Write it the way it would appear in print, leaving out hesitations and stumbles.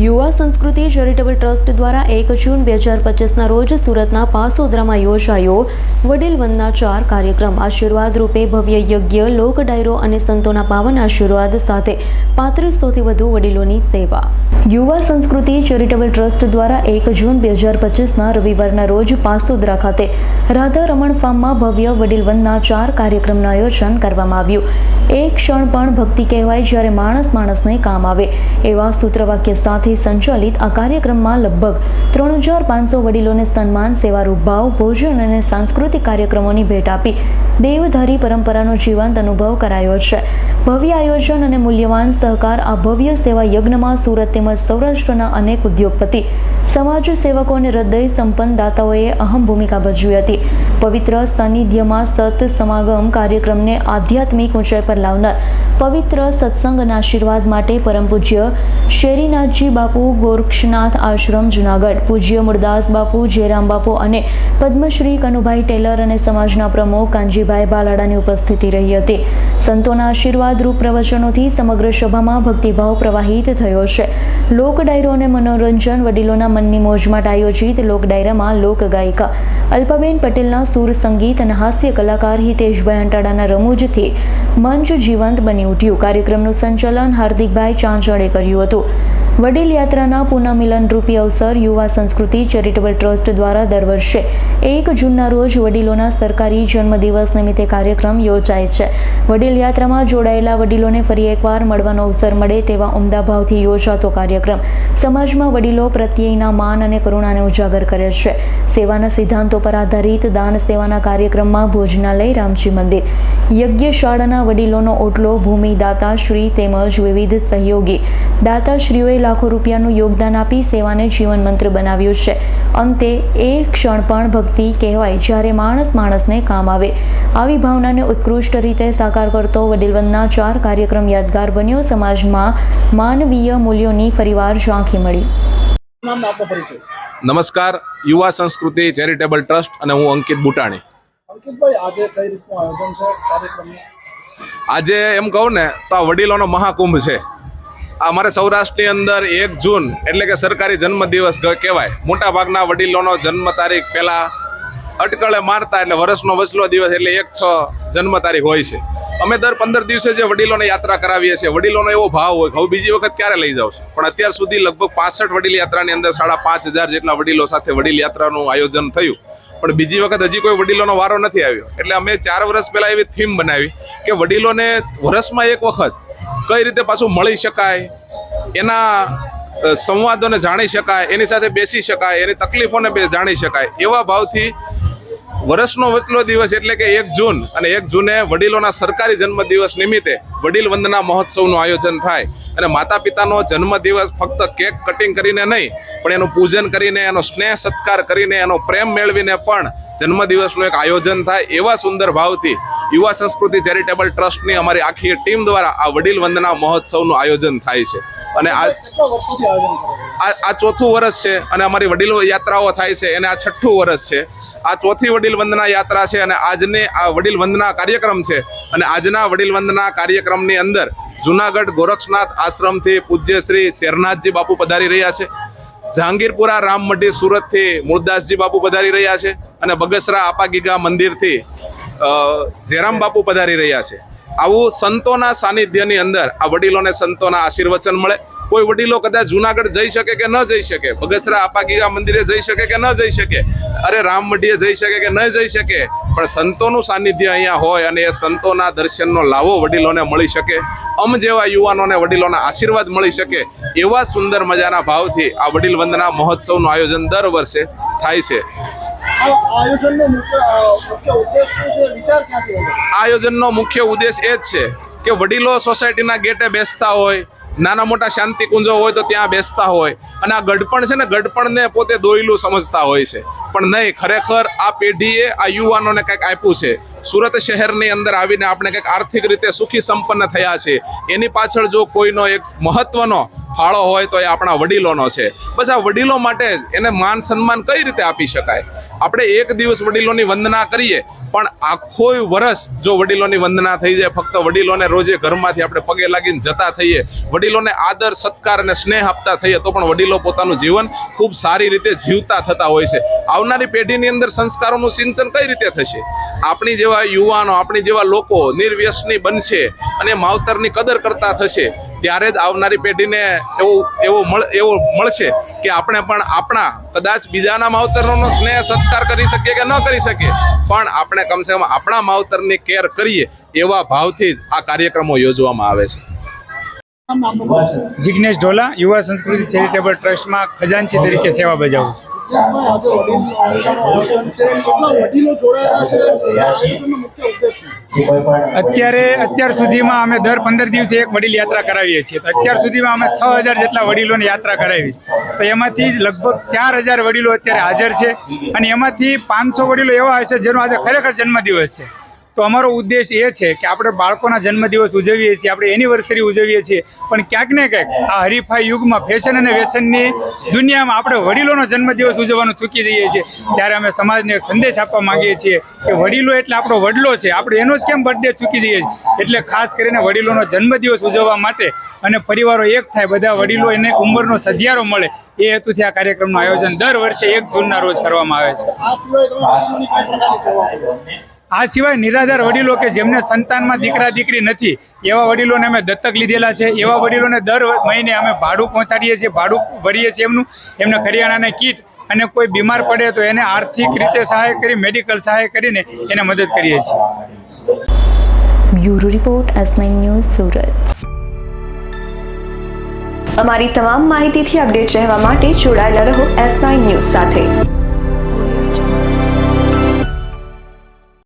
યુવા સંસ્કૃતિ charitable trust દ્વારા 1 જૂન 2025ના રોજ સુરતના પાસોદરામાં યોજાયો વડીલ વંદના 4 કાર્યક્રમ। આશીર્વાદ રૂપે ભવ્ય યજ્ઞ, લોક ડાયરો અને સંતોના પાવન આશીર્વાદ સાથે 3500થી વધુ વડીલોની સેવા। યુવા સંસ્કૃતિ ચેરિટેબલ ટ્રસ્ટ દ્વારા 1 જૂન 2025ના રવિવારના રોજ પાસોદરા ખાતે રાધા રમણ ફાર્મમાં ભવ્ય વડીલ વંદના 4 કાર્યક્રમનું આયોજન કરવામાં આવ્યું। એક ક્ષણ પણ ભક્તિ કહેવાય જ્યારે માણસ માણસને કામ આવે એવા સૂત્રવાક્ય સાથે સંચાલિત આ કાર્યક્રમમાં લગભગ 3500 વડીલોને સન્માન, સેવારૂપ ભાવ, ભોજન અને સાંસ્કૃતિક કાર્યક્રમોની ભેટ આપી દેવધારી પરંપરાનો જીવંત અનુભવ કરાયો છે। ભવ્ય આયોજન અને મૂલ્યવાન સહકાર આ ભવ્ય સેવા યજ્ઞમાં સુરત તેમજ સૌરાષ્ટ્રના અનેક ઉદ્યોગપતિ, સમાજ સેવકો અને હૃદય સંપન્ન દાતાઓએ અહમ ભૂમિકા ભજવી હતી। પવિત્ર સાનિધ્યમાં સત સમાગમ કાર્યક્રમને આધ્યાત્મિક ઊંચાઈ પર લાવનાર પવિત્ર સત્સંગ અને આશીર્વાદ માટે પરમ પૂજ્ય શેરીનાથજી બાપુ, ગોરક્ષનાથ આશ્રમ જુનાગઢ, પૂજ્ય મુરદાસ બાપુ, જયરામ બાપુ અને પદ્મશ્રી કનુભાઈ ટેલર અને સમાજના પ્રમુખ કાનજીભાઈ બાલાડાની ઉપસ્થિતિ રહી હતી। સંતોના આશીર્વાદ રૂપ પ્રવચનોથી સમગ્ર સભામાં ભક્તિભાવ પ્રવાહિત થયો છે। લોક ડાયરો અને મનોરંજન, વડીલોના મનની મોજ માટે આયોજિત લોક ડાયરામાં લોક ગાયિકા અલ્પાબેન પટેલના સૂર સંગીત અને હાસ્ય કલાકાર હિતેશભાઈ અંટાડાના રમૂજથી મંચ જીવંત બની ઉઠ્યું। કાર્યક્રમનું સંચાલન હાર્દિકભાઈ ચાંચડે કર્યું હતું। વડીલ યાત્રાના પુનઃમિલન રૂપી અવસર યુવા સંસ્કૃતિ ચેરિટેબલ ટ્રસ્ટ દ્વારા દર વર્ષે 1 જૂનના રોજ વડીલોના સરકારી જન્મદિવસ નિમિત્તે કાર્યક્રમ યોજાય છે। વડીલ યાત્રામાં જોડાયેલા વડીલોને ફરી એકવાર મળવાનો અવસર મળે તેવા ઉમદા ભાવથી યોજાતો કાર્યક્રમ સમાજમાં વડીલો પ્રત્યેના માન અને કરુણાને ઉજાગર કરે છે। સેવાના સિદ્ધાંતો પર આધારિત દાન સેવાના કાર્યક્રમમાં ભોજનાલય, રામજી મંદિર, યજ્ઞશાળાના વડીલોનો ઓટલો, ભૂમિ દાતાશ્રી તેમજ વિવિધ સહયોગી દાતાશ્રીઓએ લાખો રૂપિયાનું યોગદાન આપી સેવાને જીવન મંત્ર બનાવ્યું છે। અંતે એક ક્ષણ પણ ભક્તિ કહેવાય જ્યારે માણસ માણસને કામ આવે આવી ભાવનાને ઉત્કૃષ્ટ રીતે સાકાર કરતો વડીલ વંદના 4 કાર્યક્રમ યાદગાર બન્યો। સમાજમાં માનવીય મૂલ્યોની ફરીવાર ઝાંખી મળી। નમસ્કાર, યુવા સંસ્કૃતિ ચેરિટેબલ ટ્રસ્ટ અને હું અંકિત બુટાણી। અંકિતભાઈ, આજે કઈ રીતનું આયોજન છે કાર્યક્રમનું? આજે એમ કહું ને તો આ વડીલોનો મહાકુંભ છે। અમારે સૌરાષ્ટ્રની અંદર 1 જૂન એટલે કે સરકારી જન્મદિવસ કહેવાય। મોટા ભાગના વડીલોનો જન્મ તારીખ પહેલા અટકળે મારતા એટલે વર્ષનો વચલો દિવસ એટલે 1/6 જન્મ તારીખ હોય છે। અમે દર 15 દિવસે જે વડીલોને યાત્રા કરાવીએ છીએ, વડીલોનો એવો ભાવ હોય હવે બીજી વખત ક્યારે લઈ જાવ છું, પણ અત્યાર સુધી લગભગ 65 વડીલ યાત્રાની અંદર 5500 જેટલા વડીલો સાથે વડીલ યાત્રાનું આયોજન થયું, પણ બીજી વખત હજી કોઈ વડીલોનો વારો નથી આવ્યો। એટલે અમે 4 વર્ષ પહેલા એવી થીમ બનાવી કે વડીલોને વર્ષમાં એક વખત કઈ રીતે પાછું મળી શકાય, એના સંવાદોને જાણી શકાય, એની સાથે બેસી શકાય, એની તકલીફોને જાણી શકાય એવા ભાવથી વર્ષનો વચલો દિવસ એટલે કે 1 જૂન અને 1 જૂને વડીલોના સરકારી જન્મદિવસ નિમિત્તે વડીલ વંદના મહોત્સવનું આયોજન થાય અને માતા પિતાનો જન્મદિવસ ફક્ત કેક કટિંગ કરીને નહીં પણ એનું પૂજન કરીને, એનો સ્નેહ સત્કાર કરીને, એનો પ્રેમ મેળવીને પણ જન્મદિવસનું એક આયોજન થાય એવા સુંદર ભાવથી યુવા સંસ્કૃતિ ચેરિટેબલ ટ્રસ્ટની અમારી આખી ટીમ દ્વારા આ વડીલ વંદના મહોત્સવનું આયોજન થાય છે। અને આ 4થું વર્ષ છે અને અમારી વડીલ યાત્રાઓ થાય છે એને આ 6થું વર્ષ છે। આ 4થી વડીલ વંદના યાત્રા છે અને આજની આ વડીલ વંદના કાર્યક્રમ છે। અને આજના વડીલ વંદના કાર્યક્રમની અંદર જુનાગઢ ગોરક્ષનાથ આશ્રમથી પૂજ્ય શ્રી શેરનાથજી બાપુ પધારી રહ્યા છે। જહાંગીરપુરા રામમઢી સુરતથી મુરદાસજી બાપુ પધારી રહ્યા છે અને બગસરા આપાગીગા મંદિરથી જયરામ બાપુ પધારી રહ્યા છે। આવું સંતોના સાનિધ્યની અંદર આ વડીલોને સંતોના આશીર્વચન મળે। કોઈ વડીલો કદાચ જુનાગઢ જઈ શકે કે ન જઈ શકે, બગસરા આપાગીગા મંદિરે જઈ શકે કે ન જઈ શકે, અરે રામમઢીએ જઈ શકે કે ન જઈ શકે, પણ સંતોનું સાનિધ્ય અહીંયા હોય અને એ સંતોના દર્શનનો લાવો વડીલોને મળી શકે, જેવા યુવાનોને વડીલોના આશીર્વાદ મળી શકે એવા સુંદર મજાના ભાવથી આ વડીલ વંદના મહોત્સવનું આયોજન દર વર્ષે થાય છે। આયોજનનો મુખ્ય ઉદ્દેશ એ જ છે કે વડીલો સોસાયટીના ગેટે બેસતા હોય, નાના મોટા શાંતિ કુંજો હોય તો ત્યાં બેસતા હોય અને આ ગઢપણ છે ને, ગઢપણને પોતે દોયલું સમજતા હોય છે, પણ નહીં, ખરેખર આ પેઢીએ આ યુવાનોને કંઈક આપ્યું છે। સુરત શહેરની અંદર આવીને આપણે કંઈક આર્થિક રીતે સુખી સંપન્ન થયા છે, એની પાછળ જો કોઈનો એક મહત્વનો ફાળો હોય તો એ આપણા વડીલોનો છે। બસ આ વડીલો માટે જ એને માન સન્માન કઈ રીતે આપી શકાય આપણે એક દિવસ વડીલોની વંદના કરીએ પણ આખો વર્ષ જો વડીલોની વંદના થઈ જાય, ફક્ત વડીલોને રોજે ઘરમાંથી આપણે પગે લાગીને જતા થઈએ, વડીલોને આદર સત્કાર અને સ્નેહ આપતા થઈએ તો પણ વડીલો પોતાનું જીવન ખૂબ સારી રીતે જીવતા થતા હોય છે. આવનારી પેઢીની અંદર સંસ્કારોનું સિંચન કઈ રીતે થશે? આપણી જેવા યુવાનો, આપણી જેવા લોકો નિર્વ્યસની બનશે અને માવતરની કદર કરતા થશે ત્યારે જ આવનારી પેઢીને એવું મળશે કે આપણે પણ આપણા કદાચ બીજાના માવતરનો સ્નેહ સત્કાર કરી શકીએ કે ન કરી શકીએ પણ આપણે કમસે કમ આપણા માવતરની કેર કરીએ એવા ભાવથી જ આ કાર્યક્રમો યોજવામાં આવે છે. જિગ્નેશ ઢોલા, યુવા સંસ્કૃતિ ચેરિટેબલ ટ્રસ્ટમાં ખજાનચી તરીકે સેવા બજાવું છું. અત્યાર સુધીમાં અમે દર 15 દિવસે એક વડીલ યાત્રા કરાવીએ છીએ. તો અત્યાર સુધીમાં અમે 6000 જેટલા વડીલોને યાત્રા કરાવી છે. તો એમાંથી લગભગ 4000 વડીલો અત્યારે હાજર છે અને એમાંથી 500 વડીલો એવા હશે જેનો આજે ખરેખર જન્મદિવસ છે. તો અમારો ઉદ્દેશ એ છે કે આપણે બાળકોના જન્મદિવસ ઉજવીએ છીએ, આપણે એનિવર્સરી ઉજવીએ છીએ, પણ ક્યાંક ને ક્યાંક આ હરીફાઈ યુગમાં ફેશન અને વ્યસનની દુનિયામાં આપણે વડીલોનો જન્મદિવસ ઉજવવાનું ચૂકી જઈએ છીએ. ત્યારે અમે સમાજને એક સંદેશ આપવા માંગીએ છીએ કે વડીલો એટલે આપણો વડલો છે, આપણે એનો જ કેમ બર્થડે ચૂકી જઈએ છીએ. એટલે ખાસ કરીને વડીલોનો જન્મદિવસ ઉજવવા માટે અને પરિવારો એક થાય, બધા વડીલો એને ઉંમરનો સધિયારો મળે એ હેતુથી આ કાર્યક્રમનું આયોજન દર વર્ષે 1 જૂનના રોજ કરવામાં આવે છે. આ સિવાય નિરાધાર વડીલો કે જેમને સંતાનમાં દીકરા દીકરી નથી એવા વડીલોને અમે દત્તક લીધેલા છે. એવા વડીલોને દર મહિને અમે ભાડું પહોંચાડીએ છીએ, ભાડું ભરીએ છીએ એમને કરિયાણાની કીટ અને કોઈ બીમાર પડે તો એને આર્થિક રીતે સહાય કરી, મેડિકલ સહાય કરીને એને મદદ કરીએ છીએ. Bureau report S9 news Surat. અમારી તમામ માહિતીથી અપડેટ રહેવા માટે જોડાયેલા રહો S9 ન્યૂઝ સાથે.